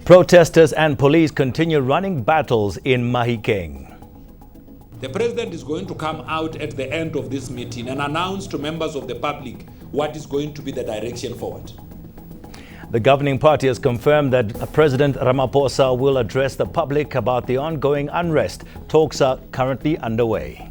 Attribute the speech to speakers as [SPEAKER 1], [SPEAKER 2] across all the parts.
[SPEAKER 1] Protesters and police continue running battles in Mahikeng.
[SPEAKER 2] The president is going to come out at the end of this meeting and announce to members of the public what is going to be the direction forward.
[SPEAKER 1] The governing party has confirmed that President Ramaphosa will address the public about the ongoing unrest. Talks are currently underway.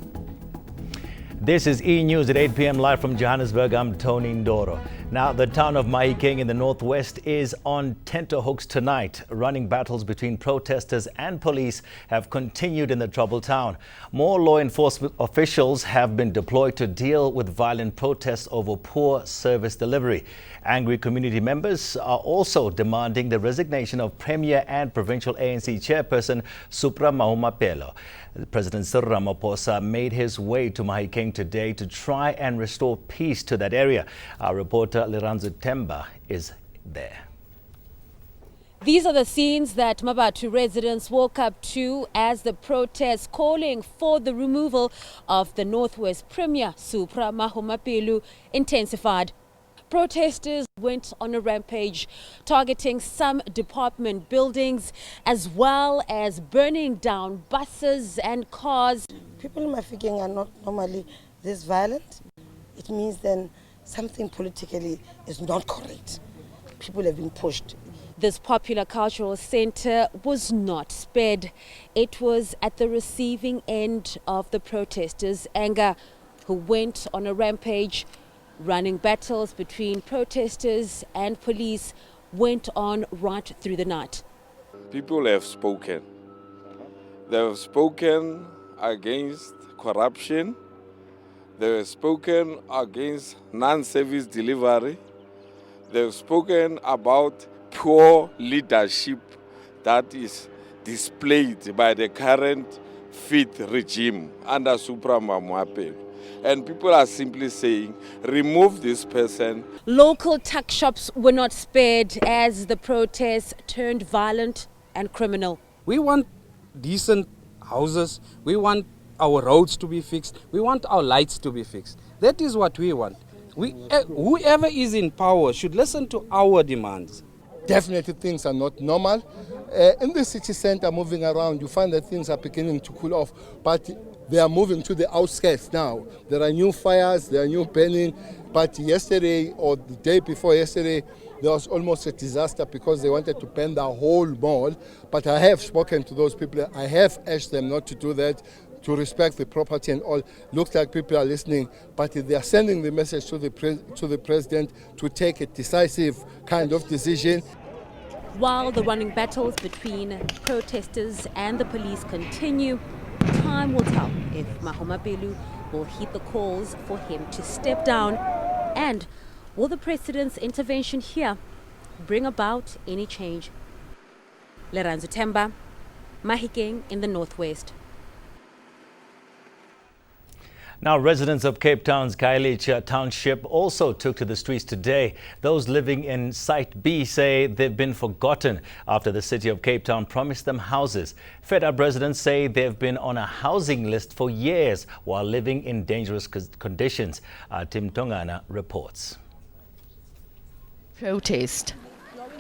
[SPEAKER 1] This is eNews at 8 p.m. live from Johannesburg. I'm Tony Ndoro. Now, the town of Mahikeng in the northwest is on tenterhooks tonight. Running battles between protesters and police have continued in the troubled town. More law enforcement officials have been deployed to deal with violent protests over poor service delivery. Angry community members are also demanding the resignation of Premier and Provincial ANC Chairperson Supra Mahumapelo. President Cyril Ramaphosa made his way to Mahikeng today to try and restore peace to that area. Our reporter Liranzo Temba is there.
[SPEAKER 3] These are the scenes that Mabatu residents woke up to as the protests calling for the removal of the Northwest Premier Supra Mahumapelo intensified. Protesters went on a rampage, targeting some department buildings, as well as burning down buses and cars.
[SPEAKER 4] People in Mahikeng are not normally this violent. It means then something politically is not correct. People have been pushed.
[SPEAKER 3] This popular cultural center was not spared. It was at the receiving end of the protesters' anger, who went on a rampage. Running battles between protesters and police went on right through the night.
[SPEAKER 5] People have spoken. They have spoken against corruption. They have spoken against non-service delivery. They have spoken about poor leadership that is displayed by the current fifth regime under Supra Mahumapelo. And people are simply saying, remove this person.
[SPEAKER 3] Local tuck shops were not spared as the protests turned violent and criminal.
[SPEAKER 6] We want decent houses. We want our roads to be fixed. We want our lights to be fixed. That is what we want. Whoever is in power should listen to our demands.
[SPEAKER 7] Definitely things are not normal. In the city center, moving around, you find that things are beginning to cool off, but they are moving to the outskirts now. There are new fires, there are new burning, but yesterday or the day before yesterday, there was almost a disaster because they wanted to burn the whole mall. But I have spoken to those people. I have urged them not to do that, to respect the property and all. Looks like people are listening, but they are sending the message to the president to take a decisive kind of decision.
[SPEAKER 3] While the running battles between protesters and the police continue, time will tell if Mahumapelo will heed the calls for him to step down, and will the president's intervention here bring about any change? Liranzo Temba, Mahikeng in the northwest.
[SPEAKER 1] Now, residents of Cape Town's Khayelitsha township also took to the streets today. Those living in Site B say they've been forgotten after the city of Cape Town promised them houses. Fed-up residents say they've been on a housing list for years while living in dangerous conditions. Tim Tongana reports.
[SPEAKER 8] Protest.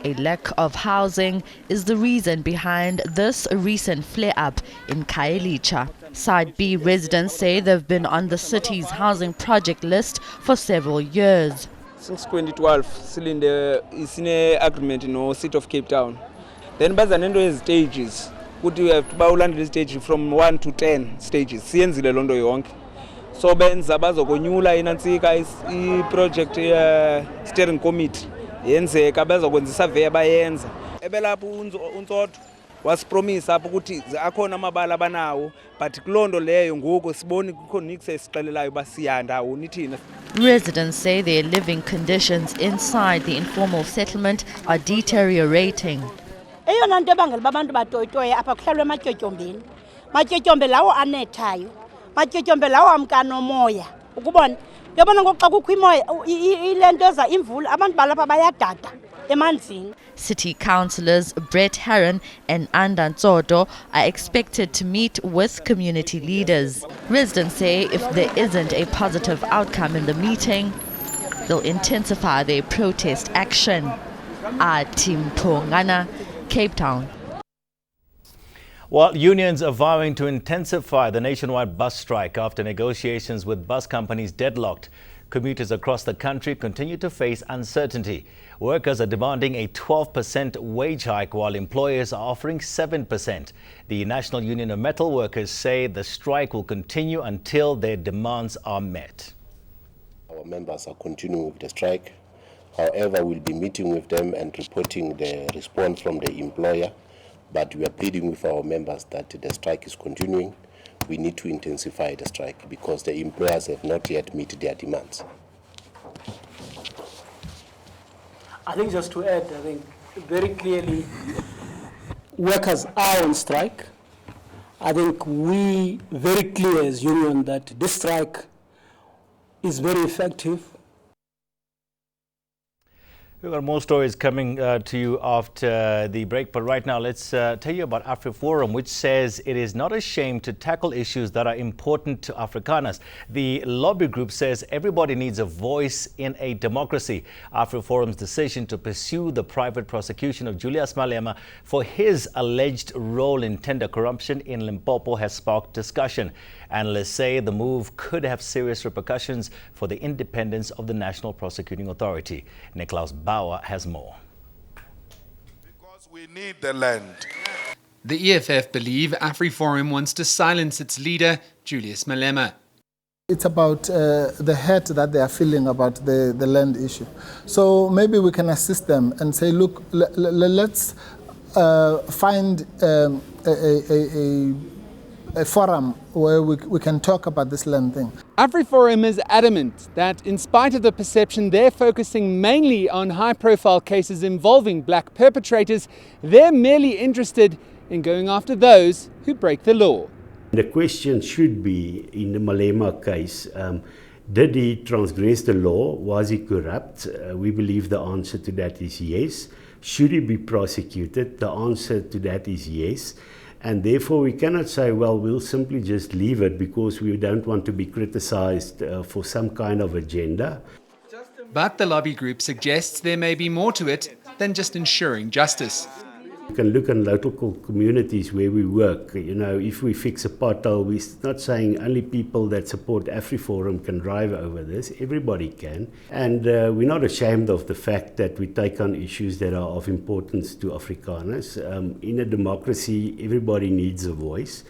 [SPEAKER 8] A lack of housing is the reason behind this recent flare-up in Khayelitsha. Side B residents say they've been on the city's housing project list for several years.
[SPEAKER 9] Since 2012, still in the agreement in the city of Cape Town. Then by the end of the stages, we have to land the stage from 1 to 10 stages. Siyenzile londo yonke. So benza bazokonyula inansika I project steering committee. Yenzeka bazokwenza survey bayenza. Ebelapho uNtsotho was promise apho ukuthi akhona amabala banawo but kulondo leyo ngoku siboni kukhona nikusesixelelayo basiyanda unithina.
[SPEAKER 8] Residents say their living conditions inside the informal settlement are deteriorating.
[SPEAKER 4] Eyona nto ebangela abantu batoyitoye apha kuhlalwe ematyotyombeni. Matyotyombe lawo anethayo. Matyotyombe lawo amkanomoya. Ukubona yabona ngoxa kukho imoya ilento eza imvula abantu balapha bayadada emanzini.
[SPEAKER 8] City councillors Brett Heron and Andan Tsodo are expected to meet with community leaders. Residents say if there isn't a positive outcome in the meeting, they'll intensify their protest action. Tim Tongana, Cape Town.
[SPEAKER 1] Well, unions are vowing to intensify the nationwide bus strike after negotiations with bus companies deadlocked. Commuters across the country continue to face uncertainty. Workers are demanding a 12% wage hike while employers are offering 7%. The National Union of Metal Workers say the strike will continue until their demands are met.
[SPEAKER 10] Our members are continuing with the strike. However, we'll be meeting with them and reporting the response from the employer. But we are pleading with our members that the strike is continuing. We need to intensify the strike because the employers have not yet met their demands.
[SPEAKER 11] I think just to add, I think very clearly workers are on strike. I think we very clear as union that this strike is very effective.
[SPEAKER 1] We've got more stories coming to you after the break, but right now let's tell you about AfriForum, which says it is not ashamed to tackle issues that are important to Afrikaners. The lobby group says everybody needs a voice in a democracy. AfriForum's decision to pursue the private prosecution of Julius Malema for his alleged role in tender corruption in Limpopo has sparked discussion. Analysts say the move could have serious repercussions for the independence of the National Prosecuting Authority. Niklaus Bauer has more.
[SPEAKER 12] Because we need the land.
[SPEAKER 13] The EFF believe AfriForum wants to silence its leader, Julius Malema.
[SPEAKER 14] It's about the hurt that they are feeling about the land issue. So maybe we can assist them and say, look, let's find a forum where we can talk about this land thing.
[SPEAKER 13] AfriForum is adamant that in spite of the perception they're focusing mainly on high-profile cases involving black perpetrators, they're merely interested in going after those who break the law.
[SPEAKER 15] The question should be, in the Malema case, did he transgress the law? Was he corrupt? We believe the answer to that is yes. Should he be prosecuted? The answer to that is yes. And therefore we cannot say, well, we'll simply just leave it because we don't want to be criticized for some kind of agenda.
[SPEAKER 13] But the lobby group suggests there may be more to it than just ensuring justice.
[SPEAKER 15] You can look in local communities where we work. You know, if we fix a pothole, we're not saying only people that support AfriForum can drive over this. Everybody can. And we're not ashamed of the fact that we take on issues that are of importance to Afrikaners. In a democracy, everybody needs a voice.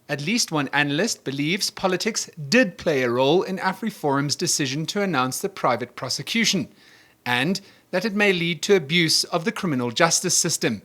[SPEAKER 13] At least one analyst believes politics did play a role in AfriForum's decision to announce the private prosecution, and that it may lead to abuse of the criminal justice system.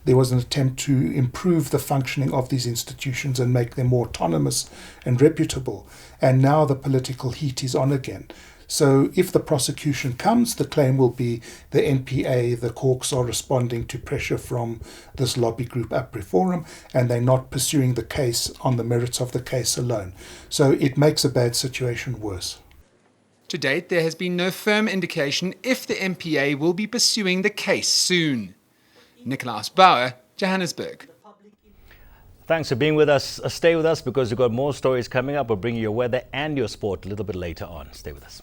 [SPEAKER 16] There was an attempt to improve the functioning of these institutions and make them more autonomous and reputable. And now the political heat is on again. So if the prosecution comes, the claim will be the NPA, the Hawks are responding to pressure from this lobby group AfriForum, and they're not pursuing the case on the merits of the case alone. So it makes a bad situation worse.
[SPEAKER 13] To date, there has been no firm indication if the NPA will be pursuing the case soon. Niklaus Bauer, Johannesburg.
[SPEAKER 1] Thanks for being with us. Stay with us because we've got more stories coming up. We'll bring you your weather and your sport a little bit later on. Stay with us.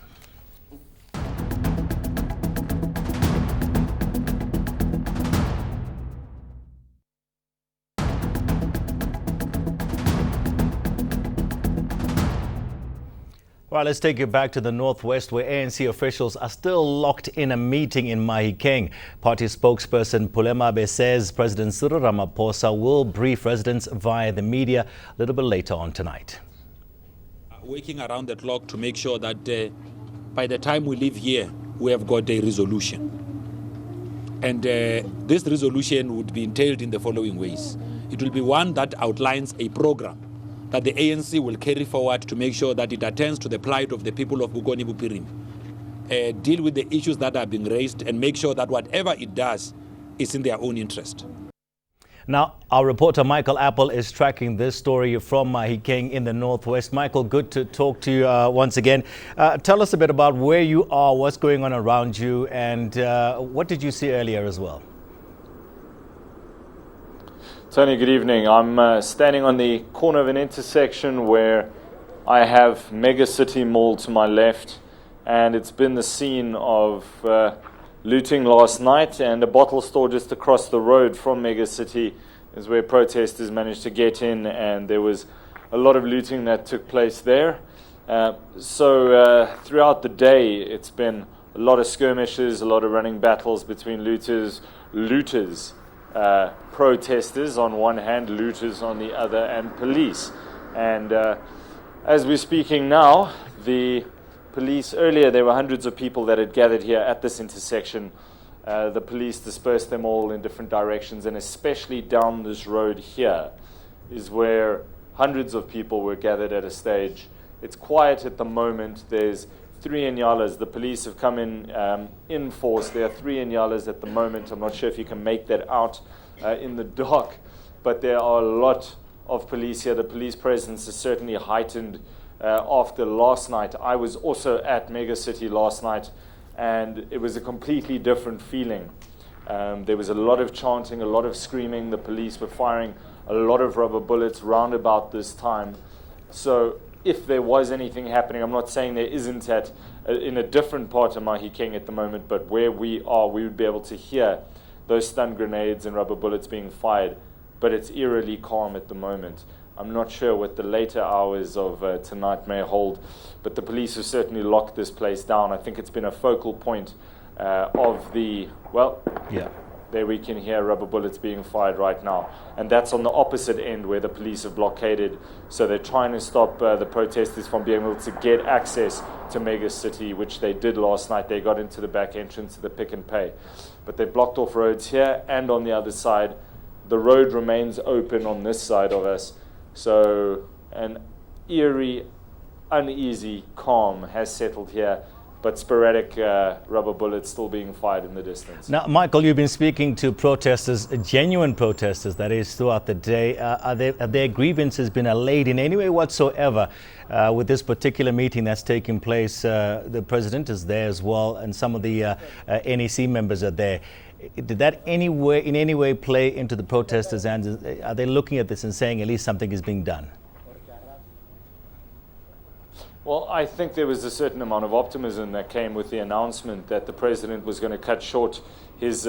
[SPEAKER 1] Well, let's take you back to the northwest where ANC officials are still locked in a meeting in Mahikeng. Party spokesperson Pulemabe says President Cyril Ramaphosa will brief residents via the media a little bit later on tonight.
[SPEAKER 2] Working around the clock to make sure that by the time we leave here, we have got a resolution. And this resolution would be entailed in the following ways. It will be one that outlines a program that the ANC will carry forward to make sure that it attends to the plight of the people of Bokoni Bophirima, deal with the issues that are being raised and make sure that whatever it does is in their own interest.
[SPEAKER 1] Now, our reporter Michael Apple is tracking this story from Mahikeng in the northwest. Michael, good to talk to you once again. Tell us a bit about where you are, what's going on around you, and what did you see earlier as well?
[SPEAKER 17] Tony, good evening. I'm standing on the corner of an intersection where I have Mega City Mall to my left, and it's been the scene of looting last night, and a bottle store just across the road from Mega City is where protesters managed to get in, and there was a lot of looting that took place there. So throughout the day, it's been a lot of skirmishes, a lot of running battles between looters, protesters on one hand, looters on the other, and police. And as we're speaking now, the police, earlier there were hundreds of people that had gathered here at this intersection. The police dispersed them all in different directions, and especially down this road here is where hundreds of people were gathered at a stage. It's quiet at the moment. There's 3 Inyalas. The police have come in force. There are 3 Inyalas at the moment. I'm not sure if you can make that out in the dark, but there are a lot of police here. The police presence is certainly heightened after last night. I was also at Mega City last night, and it was a completely different feeling. There was a lot of chanting, a lot of screaming. The police were firing a lot of rubber bullets round about this time. So if there was anything happening, I'm not saying there isn't in a different part of Mahikeng at the moment, but where we are, we would be able to hear those stun grenades and rubber bullets being fired, but it's eerily calm at the moment. I'm not sure what the later hours of tonight may hold, but the police have certainly locked this place down. I think it's been a focal point of the, there we can hear rubber bullets being fired right now. And that's on the opposite end where the police have blockaded. So they're trying to stop the protesters from being able to get access to Mega City, which they did last night. They got into the back entrance to the Pick and Pay. But they've blocked off roads here and on the other side. The road remains open on this side of us. So an eerie, uneasy calm has settled here, but sporadic rubber bullets still being fired in the distance.
[SPEAKER 1] Now, Michael, you've been speaking to protesters, genuine protesters, that is, throughout the day. Have their grievances been allayed in any way whatsoever with this particular meeting that's taking place? The president is there as well, and some of the NEC members are there. Did that in any way play into the protesters' hands? Are they looking at this and saying at least something is being done?
[SPEAKER 17] Well, I think there was a certain amount of optimism that came with the announcement that the president was going to cut short his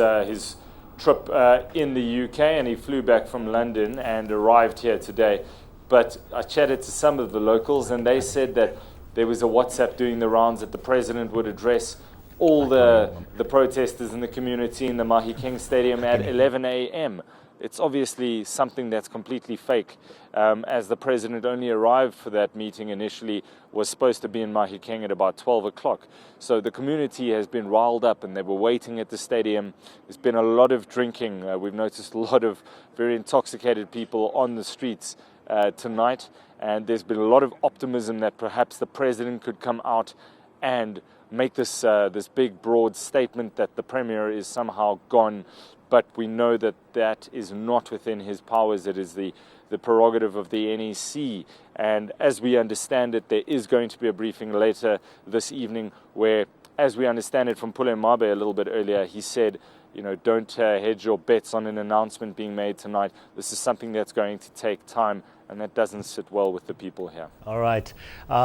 [SPEAKER 17] trip in the UK, and he flew back from London and arrived here today. But I chatted to some of the locals, and they said that there was a WhatsApp doing the rounds that the president would address all the protesters in the community in the Mahikeng Stadium at 11 a.m. It's obviously something that's completely fake, as the president only arrived for that meeting initially, was supposed to be in Mahikeng at about 12 o'clock. So the community has been riled up, and they were waiting at the stadium. There's been a lot of drinking. We've noticed a lot of very intoxicated people on the streets tonight, and there's been a lot of optimism that perhaps the president could come out and make this big, broad statement that the premier is somehow gone. But we know that that is not within his powers. It is the prerogative of the NEC. And as we understand it, there is going to be a briefing later this evening where, as we understand it from Pule Mabe a little bit earlier, he said, don't hedge your bets on an announcement being made tonight. This is something that's going to take time, and that doesn't sit well with the people here.
[SPEAKER 1] All right.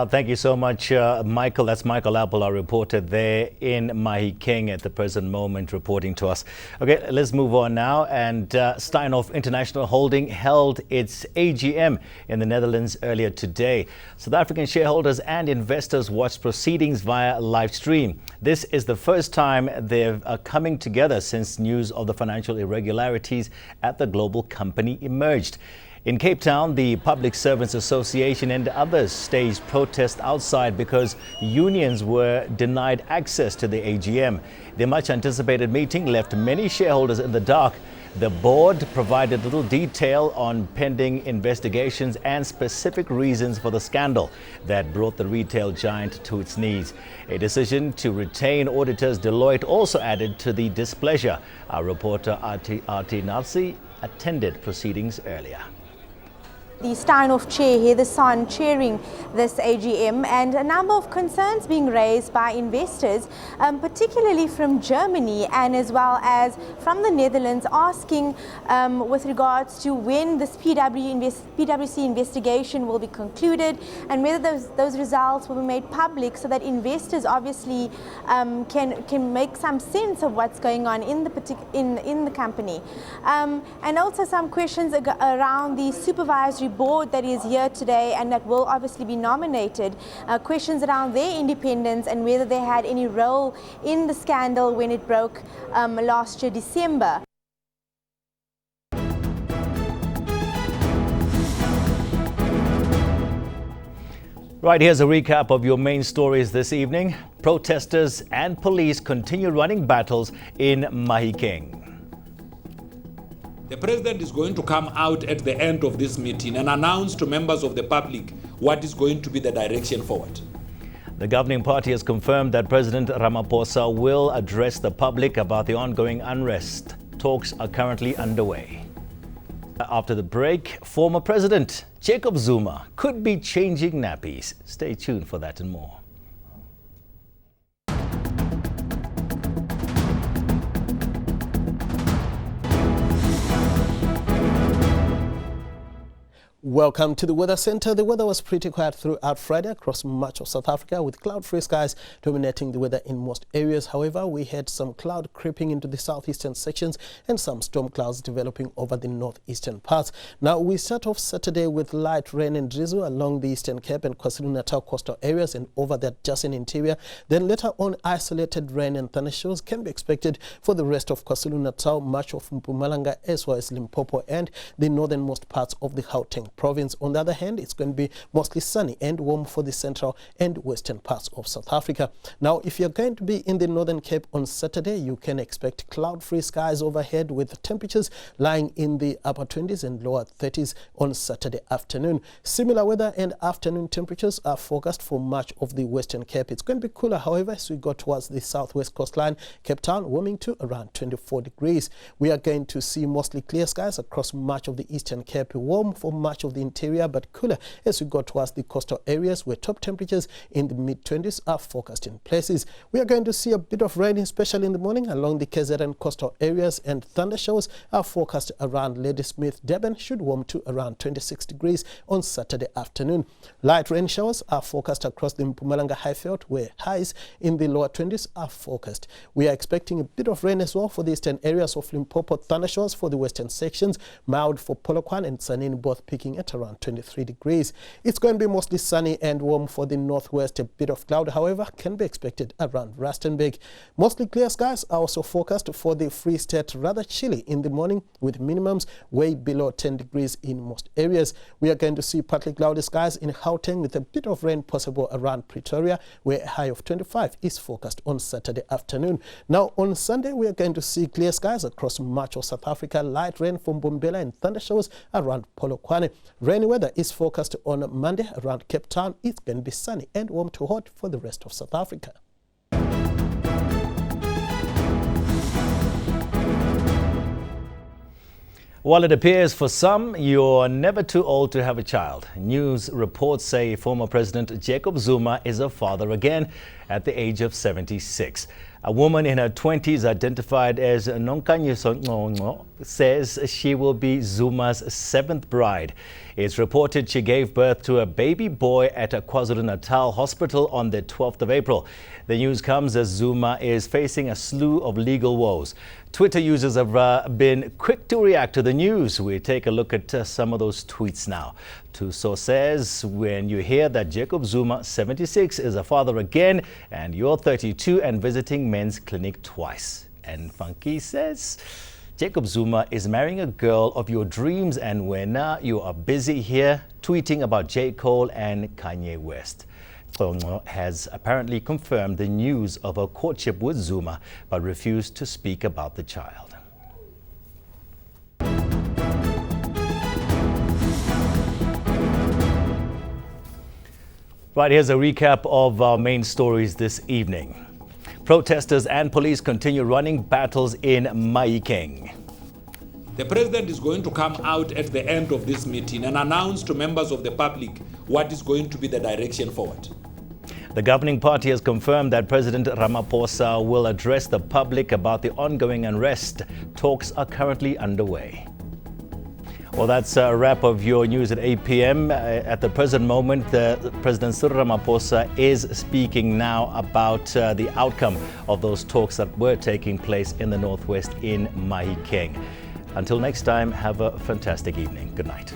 [SPEAKER 1] Thank you so much, Michael. That's Michael Apple, our reporter there in Mahikeng at the present moment, reporting to us. Okay, let's move on now. And Steinhoff International Holding held its AGM in the Netherlands earlier today. South African shareholders and investors watched proceedings via live stream. This is the first time they're coming together since news of the financial irregularities at the global company emerged. In Cape Town, the Public Servants Association and others staged protests outside because unions were denied access to the AGM. The much anticipated meeting left many shareholders in the dark. The board provided little detail on pending investigations and specific reasons for the scandal that brought the retail giant to its knees. A decision to retain auditors Deloitte also added to the displeasure. Our reporter Arti Natsi attended proceedings earlier.
[SPEAKER 18] the Steinhoff chair, Heather Son, chairing this AGM, and a number of concerns being raised by investors, particularly from Germany and as well as from the Netherlands, asking with regards to when this PwC investigation will be concluded and whether those results will be made public so that investors obviously can make some sense of what's going on in the company. And also some questions around the supervisory board that is here today and that will obviously be nominated, questions around their independence and whether they had any role in the scandal when it broke last year December.
[SPEAKER 1] Right, here's a recap of your main stories this evening. Protesters and police continue running battles in Mahikeng.
[SPEAKER 2] The president is going to come out at the end of this meeting and announce to members of the public what is going to be the direction forward.
[SPEAKER 1] The governing party has confirmed that President Ramaphosa will address the public about the ongoing unrest. Talks are currently underway. After the break, former President Jacob Zuma could be changing nappies. Stay tuned for that and more.
[SPEAKER 19] Welcome to the Weather Center. The weather was pretty quiet throughout Friday across much of South Africa, with cloud-free skies dominating the weather in most areas. However, we had some cloud creeping into the southeastern sections and some storm clouds developing over the northeastern parts. Now, we start off Saturday with light rain and drizzle along the Eastern Cape and KwaZulu-Natal coastal areas and over the adjacent interior. Then later on, isolated rain and thunderstorms can be expected for the rest of KwaZulu-Natal, much of Mpumalanga, as well as Limpopo and the northernmost parts of the Gauteng province. On the other hand, it's going to be mostly sunny and warm for the central and western parts of South Africa. Now, if you're going to be in the Northern Cape on Saturday, you can expect cloud-free skies overhead with temperatures lying in the upper 20s and lower 30s on Saturday afternoon. Similar weather and afternoon temperatures are forecast for much of the Western Cape. It's going to be cooler, however, as we go towards the southwest coastline, Cape Town warming to around 24 degrees. We are going to see mostly clear skies across much of the Eastern Cape, warm for much of the interior but cooler as we go towards the coastal areas where top temperatures in the mid-20s are forecast in places. We are going to see a bit of rain, especially in the morning along the KZN coastal areas, and thunder showers are forecast around Ladysmith. Durban should warm to around 26 degrees on Saturday afternoon. Light rain showers are forecast across the Mpumalanga Highveld, where highs in the lower 20s are forecast. We are expecting a bit of rain as well for the eastern areas of Limpopo, thunder showers for the western sections, mild for Polokwane and Tzaneen, both peaking at around 23 degrees. It's going to be mostly sunny and warm for the northwest. A bit of cloud, however, can be expected around Rustenburg. Mostly clear skies are also forecast for the Free State, rather chilly in the morning with minimums way below 10 degrees in most areas. We are going to see partly cloudy skies in Gauteng with a bit of rain possible around Pretoria, where a high of 25 is forecast on Saturday afternoon. Now, on Sunday, we are going to see clear skies across much of South Africa, light rain from Mbombela and thunder showers around Polokwane. Rainy weather is forecast on Monday around Cape Town. It's going to be sunny and warm to hot for the rest of South Africa.
[SPEAKER 1] While it appears for some you're never too old to have a child, news reports say former President Jacob Zuma is a father again at the age of 76. A woman in her 20s identified as Nonkanyesonqonqo says she will be Zuma's 7th bride. It's reported she gave birth to a baby boy at a KwaZulu-Natal hospital on the 12th of April. The news comes as Zuma is facing a slew of legal woes. Twitter users have been quick to react to the news. We take a look at some of those tweets now. Tuso says, when you hear that Jacob Zuma, 76, is a father again, and you're 32 and visiting men's clinic twice. And Funky says, Jacob Zuma is marrying a girl of your dreams, and when you are busy here tweeting about J. Cole and Kanye West. Has apparently confirmed the news of her courtship with Zuma, but refused to speak about the child. Right, here's a recap of our main stories this evening. Protesters and police continue running battles in Mahikeng.
[SPEAKER 2] The President is going to come out at the end of this meeting and announce to members of the public what is going to be the direction forward.
[SPEAKER 1] The governing party has confirmed that President Ramaphosa will address the public about the ongoing unrest. Talks are currently underway. Well, that's a wrap of your news at 8 p.m. At the present moment, President Cyril Ramaphosa is speaking now about the outcome of those talks that were taking place in the northwest in Mahikeng. Until next time, have a fantastic evening. Good night.